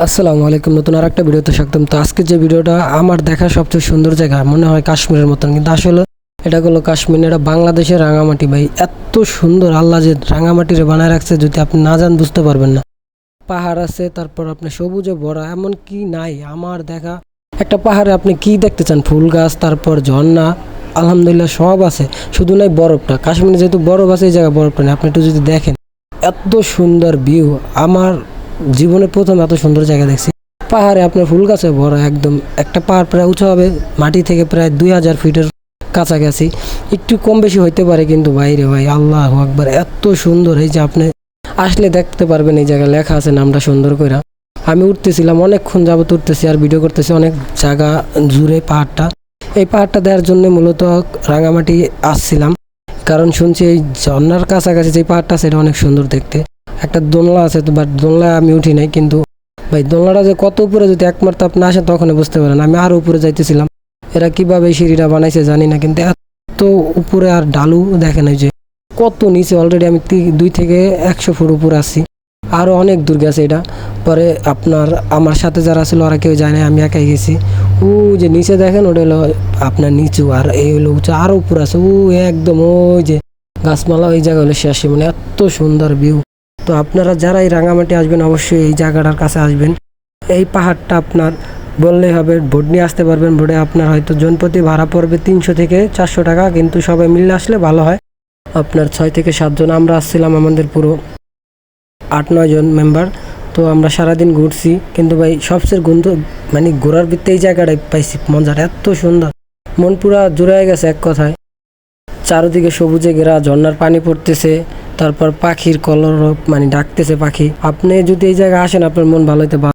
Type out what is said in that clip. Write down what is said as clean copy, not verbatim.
আসসালামু আলাইকুম, নতুন আর একটা ভিডিওতে স্বাগতম। তো আজকে যে ভিডিওটা আমার দেখা সবচেয়ে সুন্দর জায়গা মনে হয় কাশ্মীরের মতন, কিন্তু আসলে এটা হলো কাশ্মীর, এটা বাংলাদেশের রাঙামাটি। ভাই এত সুন্দর আল্লাহ যে রাঙামাটিরে বানায় রাখছে, যদি আপনি না যান বুঝতে পারবেন না। পাহাড় আছে, তারপর আপনি সবুজে ভরা, এমন কি নাই আমার দেখা। একটা পাহাড়ে আপনি কি দেখতে চান? ফুল গাছ, তারপর ঝর্ণা, আলহামদুলিল্লাহ সব আছে, শুধু নাই বরফটা। কাশ্মীরে যেহেতু বরফ আছে, এই জায়গায় বরফটা নেই। আপনি একটু যদি দেখেন এত সুন্দর ভিউ, আমার জীবনে প্রথম এত সুন্দর জায়গা দেখছি। পাহাড়ে আপনার ফুল গাছে ভরা, একদম একটা পাহাড় প্রায় উঁচু হবে মাটি থেকে প্রায় 2000 ফিটের কাছাকাছি, একটু কম বেশি হইতে পারে, কিন্তু বাইরে ভাই আল্লাহু আকবার এত সুন্দর। এই যে আপনি আসলে দেখতে পারবেন, এই জায়গায় লেখা আছে নামটা সুন্দর করে। আমি উঠতেছিলাম, অনেকক্ষণ যাবত উঠতেছি আর ভিডিও করতেছি, অনেক জায়গা জুড়ে পাহাড়টা। এই পাহাড়টা দেওয়ার জন্য মূলত রাঙামাটি আসছিলাম, কারণ শুনছি এই ঝর্ণার কাছাকাছি যে পাহাড়টা সেটা অনেক সুন্দর দেখতে। একটা দোলনা আছে, তো বাট দোলনায় আমি উঠি নাই, কিন্তু ভাই দোলনাটা যে কত উপরে, যদি একমাত্র আপনি আসেন তখন বুঝতে পারেন। আমি আরও উপরে যাইতেছিলাম, এরা কিভাবে এই সিঁড়িটা বানাইছে জানি না, কিন্তু এত উপরে আর ঢালু দেখেন, ওই যে কত নিচে। অলরেডি আমি 2 থেকে 100 ফুট উপরে আসছি, আরও অনেক দূর গেছে এটা। পরে আপনার আমার সাথে যারা ছিল ওরা কেউ যায় না, আমি একাই গেছি। ও যে নিচে দেখেন, ওটা হলো আপনার নিচু, আর এই হলো উঁচু, আরও উপরে আছে। ও একদম ওই যে গাছমালা, ওই জায়গা হলো শেষে, মানে এত সুন্দর ভিউ। তো আপনারা যারা এই রাঙামাটি আসবেন অবশ্যই এই জায়গাটার কাছে আসবেন। এই পাহাড়টা আপনার বললেই হবে, বোট নিয়ে আসতে পারবেন। বোটে আপনার হয়তো জনপ্রতি ভাড়া পড়বে 300 থেকে 400 টাকা, কিন্তু সবাই মিলে আসলে ভালো হয়। আপনার 6 থেকে 7 জন, আমরা আসছিলাম আমাদের পুরো 8-9 জন মেম্বার। তো আমরা সারাদিন ঘুরছি, কিন্তু ভাই সবচেয়ে মানে ঘোরার ভিত্তি এই জায়গাটাই পাইছি মজার, এত সুন্দর, মন পুরা জুড়ে গেছে এক কথায়। চারদিকে সবুজে ঘেরা, ঝর্ণার পানি পড়তেছে, তারপর পাখির কলরব, মানে ডাকতেছে পাখি। আপনি যদি এই জায়গায় আসেন আপনার মন ভালো হইতে